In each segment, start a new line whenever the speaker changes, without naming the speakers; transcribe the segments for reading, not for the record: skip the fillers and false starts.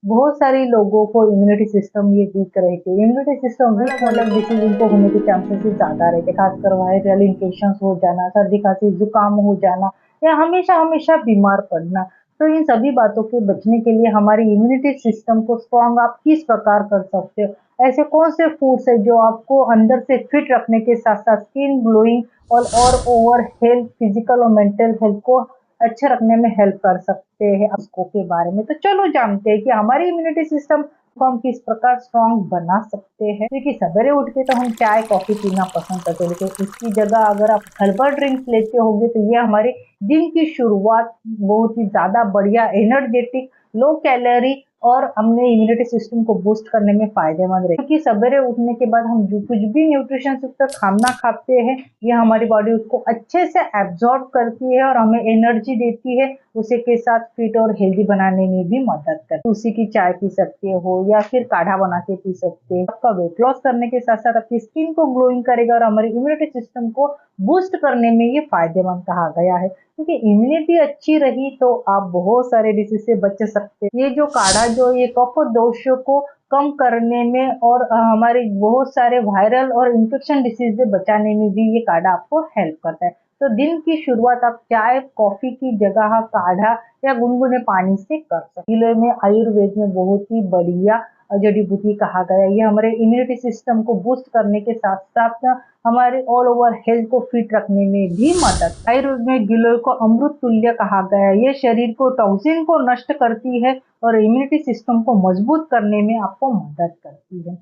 बहुत सारे लोगों को इम्यूनिटी सिस्टम ये वीक रहती है। इम्यूनिटी सिस्टम वीक मतलब डिसीज इनको होने के चांसेस ज़्यादा रहते हैं, खासकर वायरल इन्फेक्शन हो जाना, सर्दी खांसी जुकाम हो जाना या हमेशा हमेशा बीमार पड़ना। तो इन सभी बातों के बचने के लिए हमारी इम्यूनिटी सिस्टम को स्ट्रॉन्ग आप किस प्रकार कर सकते हो? ऐसे कौन से फूड्स है जो आपको अंदर से फिट रखने के साथ साथ स्किन ग्लोइंग और ओवर हेल्थ फिजिकल और मेंटल हेल्थ को अच्छे रखने में हेल्प कर सकते हैं उसको के बारे में। तो चलो जानते हैं कि हमारी इम्यूनिटी सिस्टम को हम किस प्रकार स्ट्रॉन्ग बना सकते हैं। क्योंकि सवेरे उठ के तो हम चाय कॉफी पीना पसंद करते हैं, लेकिन इसकी जगह अगर आप हर्बल ड्रिंक्स लेते होंगे तो ये हमारे दिन की शुरुआत बहुत ही ज्यादा बढ़िया एनर्जेटिक लो कैलोरी और हमने इम्यूनिटी सिस्टम को बूस्ट करने में फायदेमंद रहे। क्योंकि सवेरे उठने के बाद हम जो कुछ भी न्यूट्रिशन युक्त खाना खाते हैं ये हमारी बॉडी उसको अच्छे से एब्जॉर्ब करती है और हमें एनर्जी देती है। उसी के साथ फिट और हेल्दी बनाने में भी मदद करती है। तुलसी की चाय पी सकते हो या फिर काढ़ा बना के पी सकते हो। आपका वेट लॉस करने के साथ साथ आपकी स्किन को ग्लोइंग करेगा और हमारी इम्यूनिटी सिस्टम को बूस्ट करने में ये फायदेमंद कहा गया है। क्योंकि इम्यूनिटी अच्छी रही तो आप बहुत सारे डिसीज से बच सकते हैं। ये जो काढ़ा जो ये कफ दोषों को कम करने में और हमारे बहुत सारे वायरल और इन्फेक्शन डिसीज से बचाने में भी ये काढ़ा आपको हेल्प करता है। तो दिन की शुरुआत आप चाय कॉफी की जगह काढ़ा या गुनगुने पानी से कर सकते हैं। में आयुर्वेद में बहुत ही बढ़िया जड़ी बूटी कहा गया है। ये हमारे इम्यूनिटी सिस्टम को बूस्ट करने के साथ साथ हमारे ऑल ओवर हेल्थ को फिट रखने में भी मदद। आयुर्वेद में गिलोय को अमृत तुल्य कहा गया है। ये शरीर को टॉक्सिन को नष्ट करती है और इम्यूनिटी सिस्टम को मजबूत करने में आपको मदद करती है।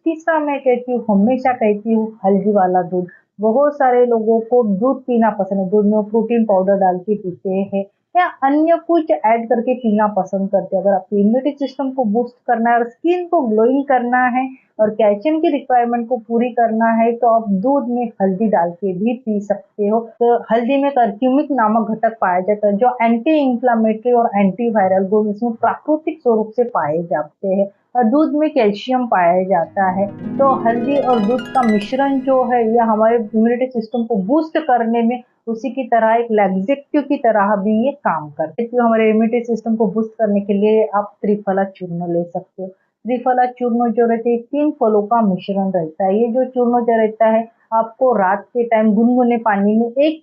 तीसरा मैं कहती हूँ, हमेशा कहती हूँ, हल्दी वाला दूध। बहुत सारे लोगों को दूध पीना पसंद है, दूध में प्रोटीन पाउडर डाल के पीते हैं या अन्य कुछ ऐड करके पीना पसंद करते हैं। अगर आपकी इम्यूनिटी सिस्टम को बूस्ट करना है और स्किन को ग्लोइंग करना है और कैल्शियम की रिक्वायरमेंट को पूरी करना है तो आप दूध में हल्दी डाल के भी पी सकते हो। तो हल्दी में कर्क्यूमिक नामक घटक पाया जाता है जो एंटी इंफ्लामेटरी और एंटी वायरल गुण इसमें प्राकृतिक स्वरूप से पाए जाते हैं। और दूध में कैल्शियम पाया जाता है। तो हल्दी और दूध का मिश्रण जो है यह हमारे इम्यूनिटी सिस्टम को बूस्ट करने में उसी की तरह एक लैक्सेटिव की तरह भी ये काम करते हैं। तो हमारे इम्यूनिटी सिस्टम को बूस्ट करने के लिए आप त्रिफला चूर्ण ले सकते हो। त्रिफला चूर्ण जो रहते हैं 3 फलों का मिश्रण रहता है। ये जो चूर्ण जो रहता है आपको रात के टाइम गुनगुने पानी में 1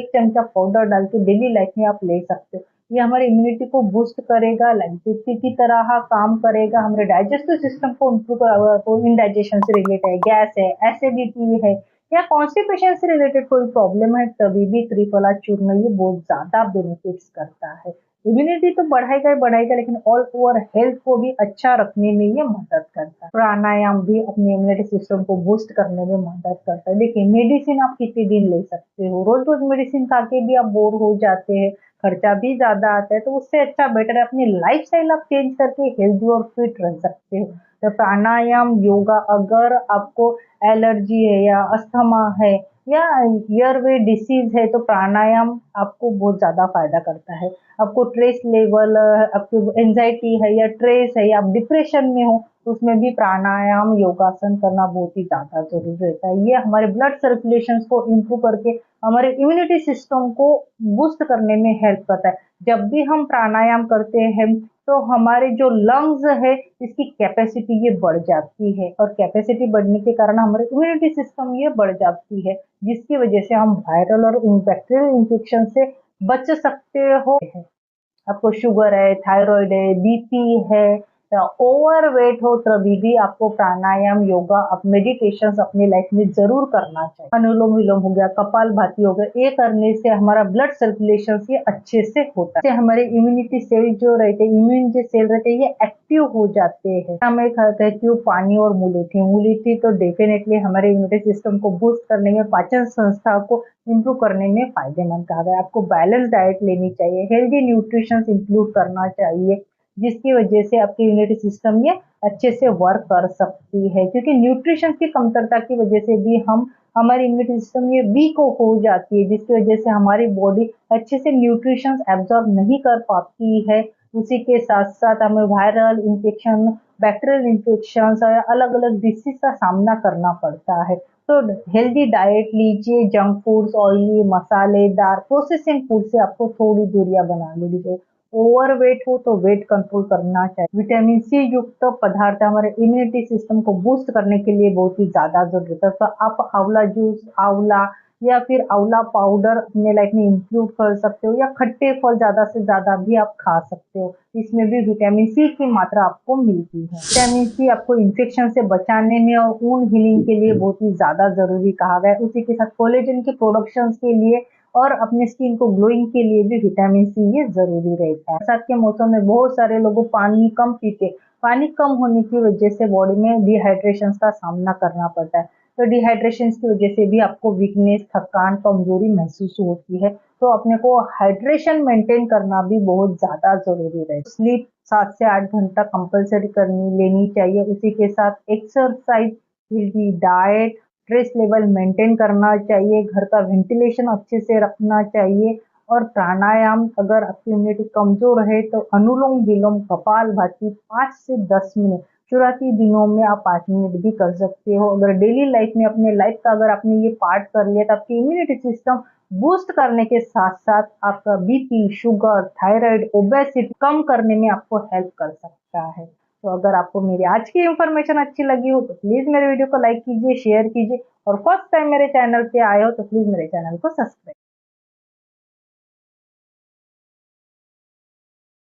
चमचा पाउडर डाल के डेली लाइफ में आप ले सकते हो। ये हमारी इम्यूनिटी को बूस्ट करेगा, लैक्सेटिव की तरह काम करेगा, हमारे डाइजेस्टिव सिस्टम को इम्प्रूव इंडाइजेशन से रिलेटेड है, गैस है, एसिडिटी है या कॉन्स्टिपेशन से रिलेटेड कोई प्रॉब्लम है तभी भी त्रिफला चूर्ण ये बहुत ज्यादा बेनिफिट्स करता है। इम्यूनिटी तो बढ़ाएगा ही बढ़ाएगा लेकिन ऑल ओवर हेल्थ को भी अच्छा रखने में ये मदद करता है। प्राणायाम भी अपने इम्यूनिटी सिस्टम को बूस्ट करने में मदद करता है। देखिए मेडिसिन आप कितने दिन ले सकते हो, रोज रोज मेडिसिन खा के भी आप बोर हो जाते हैं, खर्चा भी ज्यादा आता है। तो उससे अच्छा बेटर है अपनी लाइफ स्टाइल आप चेंज करके हेल्दी और फिट रह सकते हो। तो प्राणायाम योगा अगर आपको एलर्जी है या अस्थमा है या ईयरवे डिसीज है तो प्राणायाम आपको बहुत ज्यादा फायदा करता है। आपको स्ट्रेस लेवल, आपको एंजाइटी है या स्ट्रेस है या आप डिप्रेशन में हो तो उसमें भी प्राणायाम योगासन करना बहुत ही ज्यादा जरूरी रहता है। ये हमारे ब्लड सर्कुलेशन को इम्प्रूव करके हमारे इम्यूनिटी सिस्टम को बूस्ट करने में हेल्प करता है। जब भी हम प्राणायाम करते हैं तो हमारे जो लंग्स है इसकी कैपेसिटी ये बढ़ जाती है और कैपेसिटी बढ़ने के कारण हमारे इम्यूनिटी सिस्टम ये बढ़ जाती है जिसकी वजह से हम वायरल और बैक्टीरियल इन्फेक्शन से बच सकते हो। आपको शुगर है, थायराइड है, बीपी है या ओवरवेट हो तभी भी आपको प्राणायाम, योगा, अब मेडिटेशन अपनी लाइफ में जरूर करना चाहिए। अनुलोम विलोम हो गया, कपालभाति हो गया, ये करने से हमारा ब्लड सर्कुलेशन ये अच्छे से होता है। हमारे इम्यूनिटी सेल जो रहते हैं, इम्यून जो सेल रहते हैं ये एक्टिव हो जाते हैं। हमें कहती हूँ पानी और मुलेठी। मुलेठी तो डेफिनेटली हमारे इम्यूनिटी सिस्टम को बूस्ट करने में, पाचन संस्था को इम्प्रूव करने में फायदेमंद कहा गया है। आपको बैलेंस डाइट लेनी चाहिए, हेल्दी न्यूट्रिशन इंक्लूड करना चाहिए जिसकी वजह से आपकी इम्यूनिटी सिस्टम ये अच्छे से वर्क कर सकती है। क्योंकि न्यूट्रिशन की कमतरता की वजह से भी हमारी इम्यूनिटी सिस्टम ये वीक हो जाती है जिसकी वजह से हमारी बॉडी अच्छे से न्यूट्रिशन एब्जॉर्ब नहीं कर पाती है। उसी के साथ साथ हमें वायरल इन्फेक्शन, बैक्टीरियल इन्फेक्शन और अलग अलग डिसीज का सामना करना पड़ता है। तो हेल्दी डाइट लीजिए, जंक फूड्स, ऑयली, मसालेदार, प्रोसेसिंग फूड से आपको थोड़ी दूरियां बना लेनी चाहिए। ओवरवेट हो तो वेट कंट्रोल करना चाहिए। विटामिन सी युक्त पदार्थ हमारे इम्यूनिटी सिस्टम को बूस्ट करने के लिए बहुत ही ज़्यादा ज़रूरत है। तो आप आंवला जूस, आंवला या फिर आंवला पाउडर अपने लाइफ में इंक्लूड कर सकते हो, या खट्टे फल ज़्यादा से ज़्यादा भी आप खा सकते हो। इसमें भी विटामिन सी की मात्रा आपको मिलती है। विटामिन सी आपको इन्फेक्शन से बचाने में और वुंड हीलिंग के लिए बहुत ही ज़्यादा ज़रूरी कहा गया है। उसी के साथ कोलेजन के प्रोडक्शन के लिए और अपने स्किन को ग्लोइंग के लिए भी विटामिन सी ये ज़रूरी रहता है। बरसात के मौसम में बहुत सारे लोग पानी कम पीते, पानी कम होने की वजह से बॉडी में डिहाइड्रेशन का सामना करना पड़ता है। तो डिहाइड्रेशन की वजह से भी आपको वीकनेस, थकान, कमजोरी महसूस होती है। तो अपने को हाइड्रेशन मेंटेन करना भी बहुत ज़्यादा ज़रूरी है। स्लीप 7 से 8 घंटा कंपल्सरी करनी लेनी चाहिए। उसी के साथ exercise, healthy diet, stress level maintain करना चाहिए, घर का वेंटिलेशन अच्छे से रखना चाहिए, और प्राणायाम, अगर आपकी इम्यूनिटी कमजोर है तो अनुलोम विलोम, कपालभाति 5 से 10 मिनट शुरुआती दिनों में आप 5 मिनट भी कर सकते हो। अगर डेली लाइफ में अपने लाइफ का अगर आपने ये पार्ट कर लिया तो आपकी इम्यूनिटी सिस्टम बूस्ट करने के साथ साथ आपका बीपी, शुगर, थायराइड, ओबेसिटी कम करने में आपको हेल्प कर सकता है। तो अगर आपको मेरी आज की इन्फॉर्मेशन अच्छी लगी हो तो प्लीज मेरे वीडियो को लाइक कीजिए, शेयर कीजिए, और फर्स्ट टाइम मेरे चैनल पे आए हो तो प्लीज मेरे चैनल को सब्सक्राइब